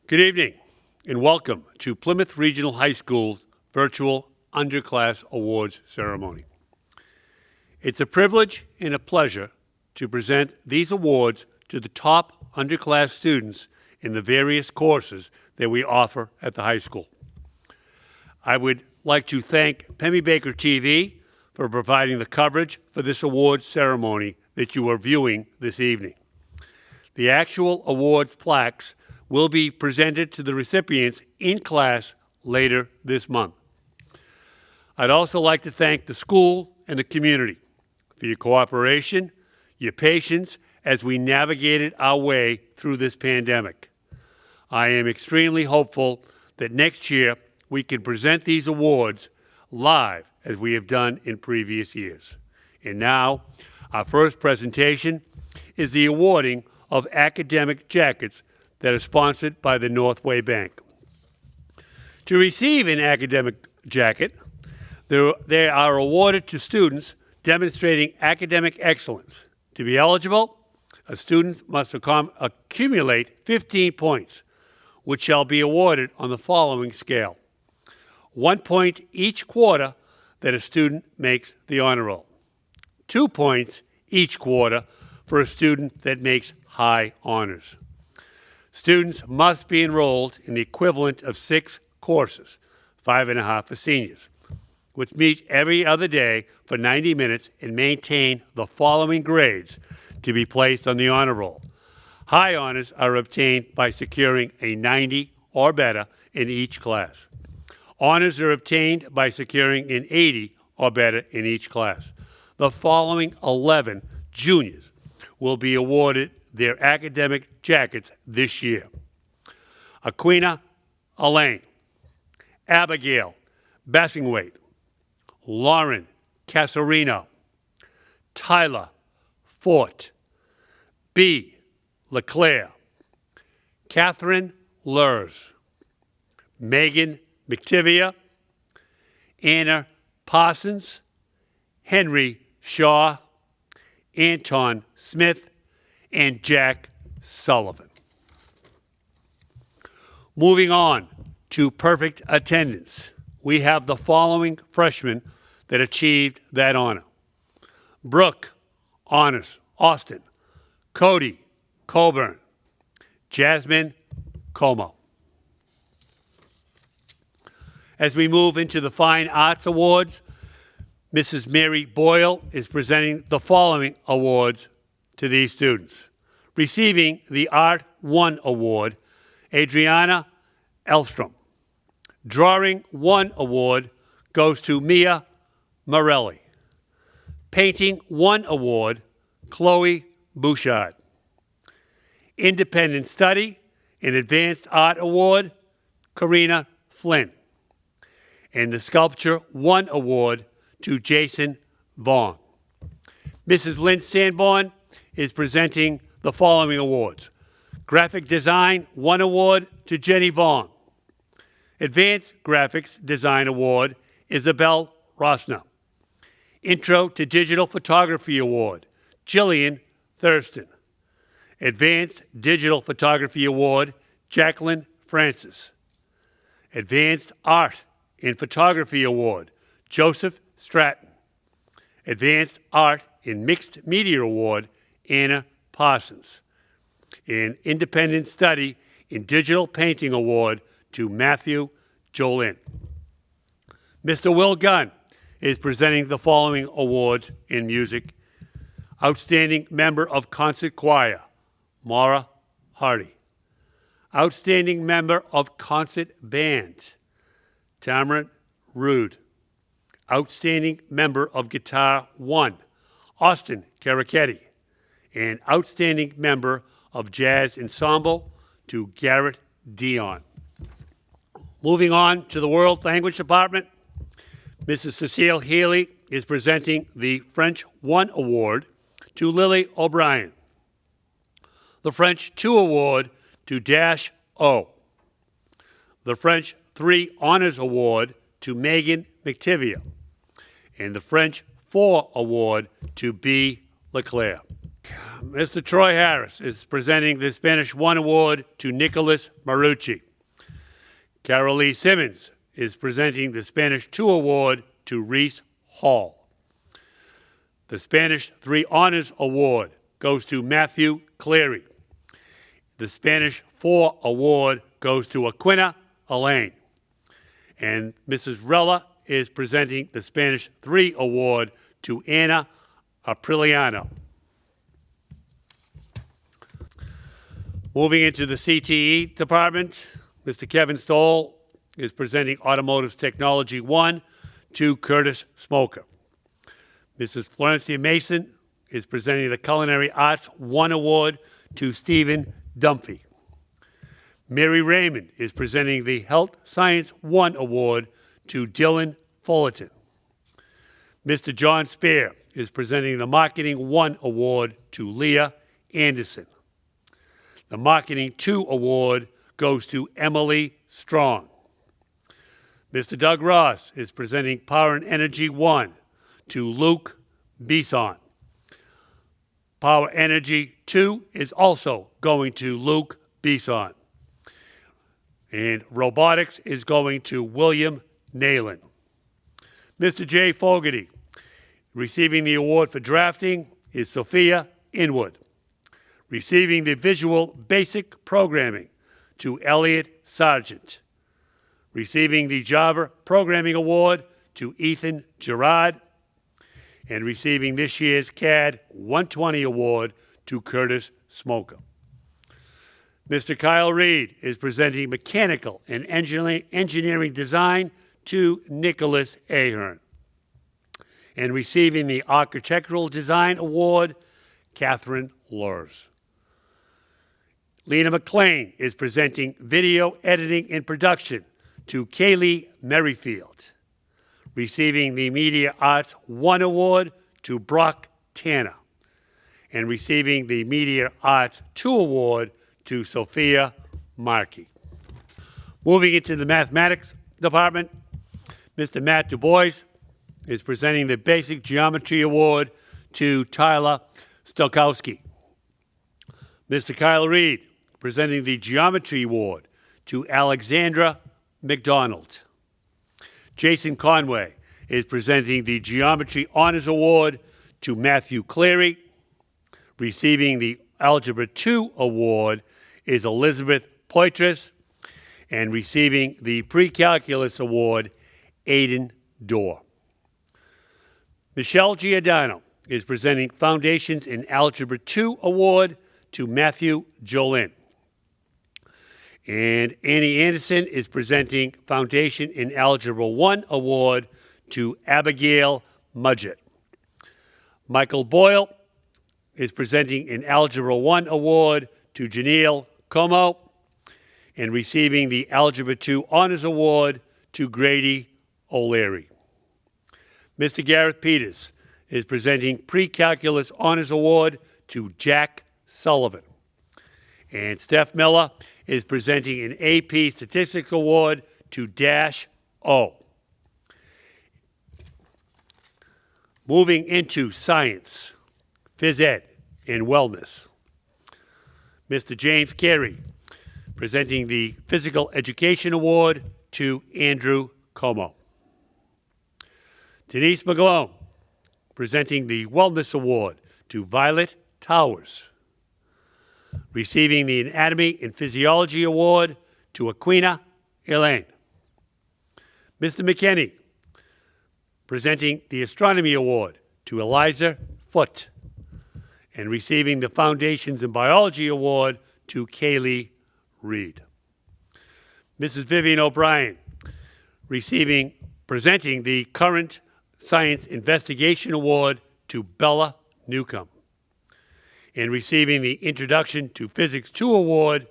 Good evening, and welcome to Plymouth Regional High School's virtual Underclass Awards ceremony. It's a privilege and a pleasure to present these awards to the top underclass students in the various courses that we offer at the high school. I would like to thank Pemmy Baker TV for providing the coverage for this awards ceremony that you are viewing this evening. The actual awards plaques will be presented to the recipients in class later this month. I'd also like to thank the school and the community for your cooperation, your patience as we navigated our way through this pandemic. I am extremely hopeful that next year we can present these awards live as we have done in previous years. And now, our first presentation is the awarding of academic jackets that are sponsored by the Northway Bank. To receive an academic jacket, they are awarded to students demonstrating academic excellence. To be eligible, a student must accumulate 15 points, which shall be awarded on the following scale. 1 point each quarter that a student makes the honor roll. 2 points each quarter for a student that makes high honors. Students must be enrolled in the equivalent of 6 courses, 5.5 for seniors, which meet every other day for 90 minutes and maintain the following grades to be placed on the honor roll. High honors are obtained by securing a 90 or better in each class. Honors are obtained by securing an 80 or better in each class. The following 11 juniors will be awarded their academic jackets this year: Aquina Elaine, Abigail Bassingwaite, Lauren Casarino, Tyler Fort, B. LeClaire, Catherine Lurs, Megan McTivia, Anna Parsons, Henry Shaw, Anton Smith, and Jack Sullivan. Moving on to perfect attendance, we have the following freshmen that achieved that honor: Brooke Honors Austin, Cody Coburn, Jasmine Como. As we move into the Fine Arts Awards, Mrs. Mary Boyle is presenting the following awards to these students. Receiving the Art 1 Award, Adriana Elstrom. Drawing 1 Award goes to Mia Morelli. Painting 1 Award, Chloe Bouchard. Independent Study and Advanced Art Award, Karina Flynn. And the Sculpture 1 Award to Jason Vaughn. Mrs. Lynn Sanborn is presenting the following awards: Graphic Design 1 Award to Jenny Vaughn. Advanced Graphics Design Award, Isabel Rosner. Intro to Digital Photography Award, Jillian Thurston. Advanced Digital Photography Award, Jacqueline Francis. Advanced Art in Photography Award, Joseph Stratton. Advanced Art in Mixed Media Award, Anna Parsons. And Independent Study in Digital Painting Award to Matthew Jolin. Mr. Will Gunn is presenting the following awards in music: Outstanding Member of Concert Choir, Maura Hardy. Outstanding Member of Concert Band, Tamarin Rude. Outstanding Member of Guitar 1, Austin Carachetti. And Outstanding Member of Jazz Ensemble to Garrett Dion. Moving on to the World Language Department, Mrs. Cecile Healy is presenting the French 1 Award to Lily O'Brien. The French 2 Award to Dash O. The French 3 Honors Award to Megan McTivia. And the French 4 Award to B. LeClaire. Mr. Troy Harris is presenting the Spanish 1 award to Nicholas Marucci. Carol Lee Simmons is presenting the Spanish 2 award to Reese Hall. The Spanish 3 honors award goes to Matthew Cleary. The Spanish 4 award goes to Aquina Elaine. And Mrs. Rella is presenting the Spanish 3 award to Anna Apriliano. Moving into the CTE department, Mr. Kevin Stoll is presenting Automotive Technology 1 to Curtis Smoker. Mrs. Florencia Mason is presenting the Culinary Arts 1 award to Stephen Dunphy. Mary Raymond is presenting the Health Science 1 award to Dylan Fullerton. Mr. John Spear is presenting the Marketing 1 award to Leah Anderson. The Marketing 2 award goes to Emily Strong. Mr. Doug Ross is presenting Power and Energy 1 to Luke Bison. Power Energy 2 is also going to Luke Bison. And Robotics is going to William Nayland. Mr. Jay Fogarty, receiving the award for drafting is Sophia Inwood. Receiving the Visual Basic Programming to Elliot Sargent. Receiving the Java Programming Award to Ethan Gerard. And receiving this year's CAD 120 Award to Curtis Smoker. Mr. Kyle Reed is presenting Mechanical and Engineering Design to Nicholas Ahern. And receiving the Architectural Design Award, Catherine Lurs. Lena McLean is presenting Video Editing and Production to Kaylee Merrifield. Receiving the Media Arts 1 award to Brock Tanner. And receiving the Media Arts 2 award to Sophia Markey. Moving into the Mathematics department, Mr. Matt Du Bois is presenting the Basic Geometry Award to Tyler Stokowski. Mr. Kyle Reed presenting the Geometry Award to Alexandra McDonald. Jason Conway is presenting the Geometry Honors Award to Matthew Cleary. Receiving the Algebra 2 Award is Elizabeth Poitras. And receiving the Pre-Calculus Award, Aidan Dorr. Michelle Giordano is presenting Foundations in Algebra 2 Award to Matthew Jolin. And Annie Anderson is presenting Foundation in Algebra 1 Award to Abigail Mudgett. Michael Boyle is presenting an Algebra 1 Award to Janelle Como. And receiving the Algebra 2 Honors Award to Grady O'Leary. Mr. Gareth Peters is presenting Pre-Calculus Honors Award to Jack Sullivan. And Steph Miller is presenting an AP Statistics Award to Dash O. Moving into science, phys ed, and wellness. Mr. James Carey presenting the Physical Education Award to Andrew Como. Denise McGlone presenting the Wellness Award to Violet Towers. Receiving the Anatomy and Physiology Award to Aquina Elaine. Mr. McKinney presenting the Astronomy Award to Eliza Foote. And receiving the Foundations in Biology Award to Kaylee Reed. Mrs. Vivian O'Brien presenting the Current Science Investigation Award to Bella Newcomb. And receiving the Introduction to Physics 2 Award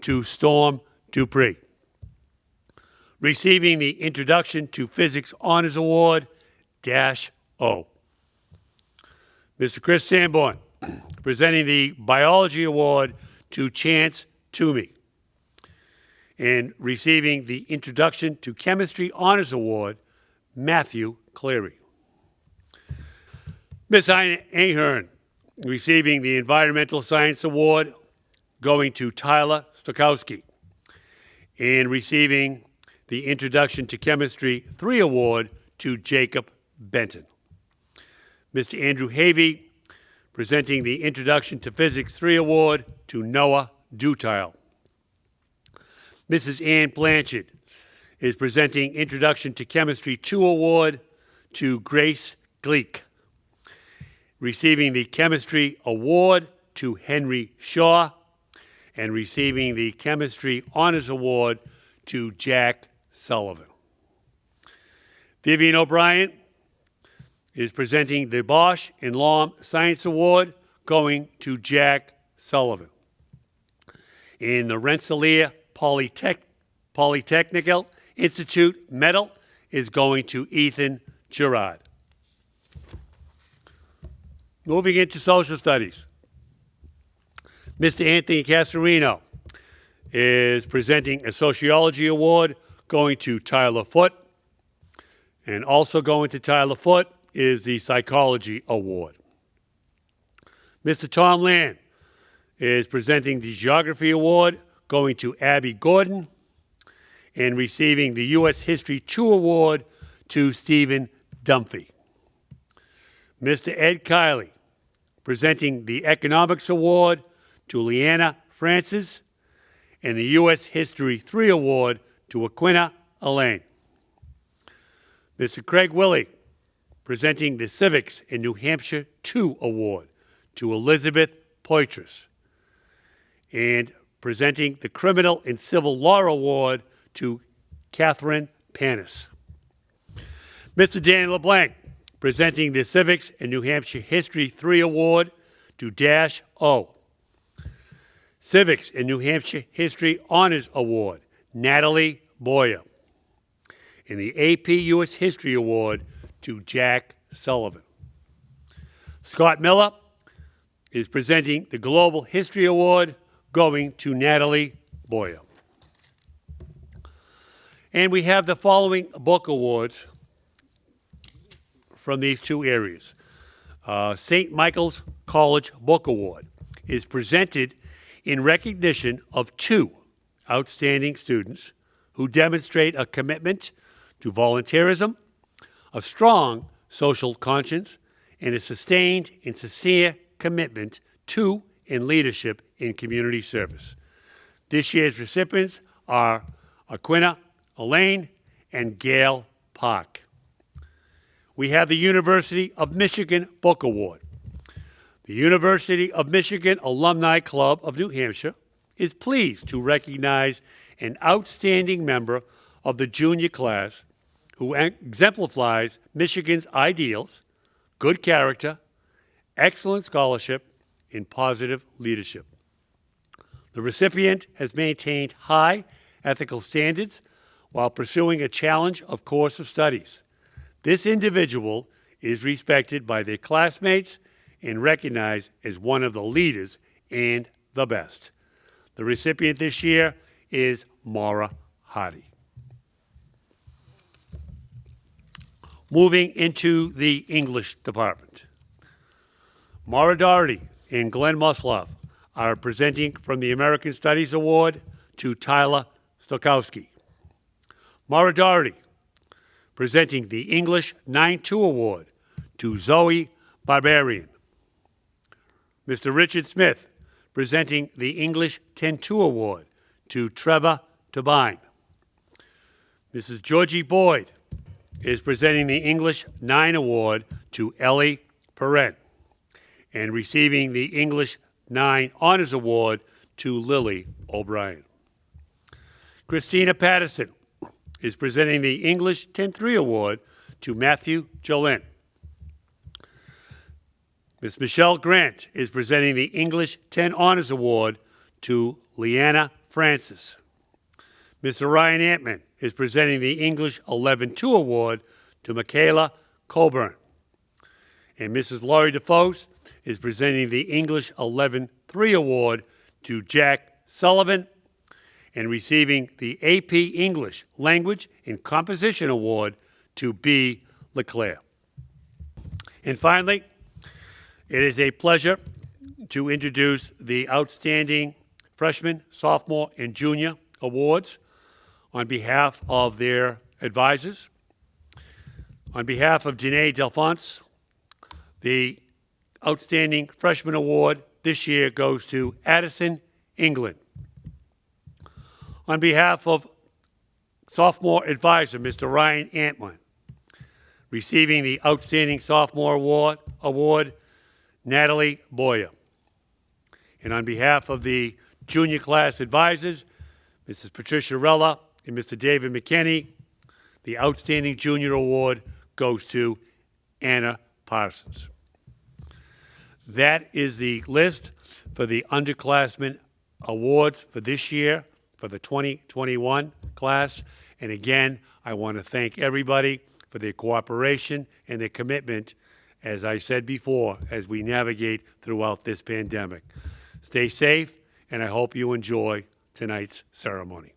to Storm Dupree. Receiving the Introduction to Physics Honors Award, Dash O. Mr. Chris Sanborn presenting the Biology Award to Chance Toomey. And receiving the Introduction to Chemistry Honors Award, Matthew Cleary. Ms. Ahern Receiving the Environmental Science Award, going to Tyler Stokowski. And receiving the Introduction to Chemistry 3 Award to Jacob Benton. Mr. Andrew Havey, presenting the Introduction to Physics 3 Award to Noah Dutile. Mrs. Ann Blanchard is presenting Introduction to Chemistry 2 Award to Grace Gleek. Receiving the Chemistry Award to Henry Shaw, and receiving the Chemistry Honors Award to Jack Sullivan. Vivian O'Brien is presenting the Bosch and Lomb Science Award, going to Jack Sullivan. And the Rensselaer Polytechnical Institute Medal is going to Ethan Gerard. Moving into social studies. Mr. Anthony Casarino is presenting a Sociology Award, going to Tyler Foote. And also going to Tyler Foote is the Psychology Award. Mr. Tom Land is presenting the Geography Award, going to Abby Gordon, and receiving the U.S. History 2 Award to Stephen Dunphy. Mr. Ed Kiley, presenting the Economics Award to Leanna Francis, and the U.S. History 3 Award to Aquina Elaine. Mr. Craig Willey, presenting the Civics in New Hampshire 2 Award to Elizabeth Poitras, and presenting the Criminal and Civil Law Award to Catherine Panis. Mr. Dan LeBlanc, presenting the Civics in New Hampshire History 3 Award to Dash O. Civics in New Hampshire History Honors Award, Natalie Boyer. And the AP U.S. History Award to Jack Sullivan. Scott Miller is presenting the Global History Award, going to Natalie Boyer. And we have the following book awards from these two areas. St. Michael's College Book Award is presented in recognition of 2 outstanding students who demonstrate a commitment to volunteerism, a strong social conscience, and a sustained and sincere commitment to and leadership in community service. This year's recipients are Aquina Elaine and Gail Park. We have the University of Michigan Book Award. The University of Michigan Alumni Club of New Hampshire is pleased to recognize an outstanding member of the junior class who exemplifies Michigan's ideals, good character, excellent scholarship, and positive leadership. The recipient has maintained high ethical standards while pursuing a challenge of course of studies. This individual is respected by their classmates and recognized as one of the leaders and the best. The recipient this year is Maura Hardy. Moving into the English department. Maura Doherty and Glenn Musloff are presenting from the American Studies Award to Tyler Stokowski. Maura Doherty, presenting the English 9-2 Award to Zoe Barbarian. Mr. Richard Smith, presenting the English 10-2 Award to Trevor Tabine. Mrs. Georgie Boyd is presenting the English 9 Award to Ellie Perrette, and receiving the English 9 Honors Award to Lily O'Brien. Christina Patterson is presenting the English 10-3 Award to Matthew Jolin. Ms. Michelle Grant is presenting the English 10 Honors Award to Leanna Francis. Mr. Ryan Antman is presenting the English 11-2 Award to Michaela Coburn. And Mrs. Laurie DeFose is presenting the English 11-3 Award to Jack Sullivan, and receiving the AP English Language and Composition Award to B. LeClaire. And finally, It is a pleasure to introduce the Outstanding Freshman, Sophomore, and Junior Awards on behalf of their advisors. On behalf of Janae Delphonse, the Outstanding Freshman Award this year goes to Addison, England. On behalf of Sophomore Advisor, Mr. Ryan Antman, receiving the Outstanding Sophomore Award, Natalie Boyer. And on behalf of the Junior Class Advisors, Mrs. Patricia Rella and Mr. David McKinney, the Outstanding Junior Award goes to Anna Parsons. That is the list for the underclassmen awards for this year, for the 2021 class. And again, I want to thank everybody for their cooperation and their commitment, as I said before, as we navigate throughout this pandemic. Stay safe, and I hope you enjoy tonight's ceremony.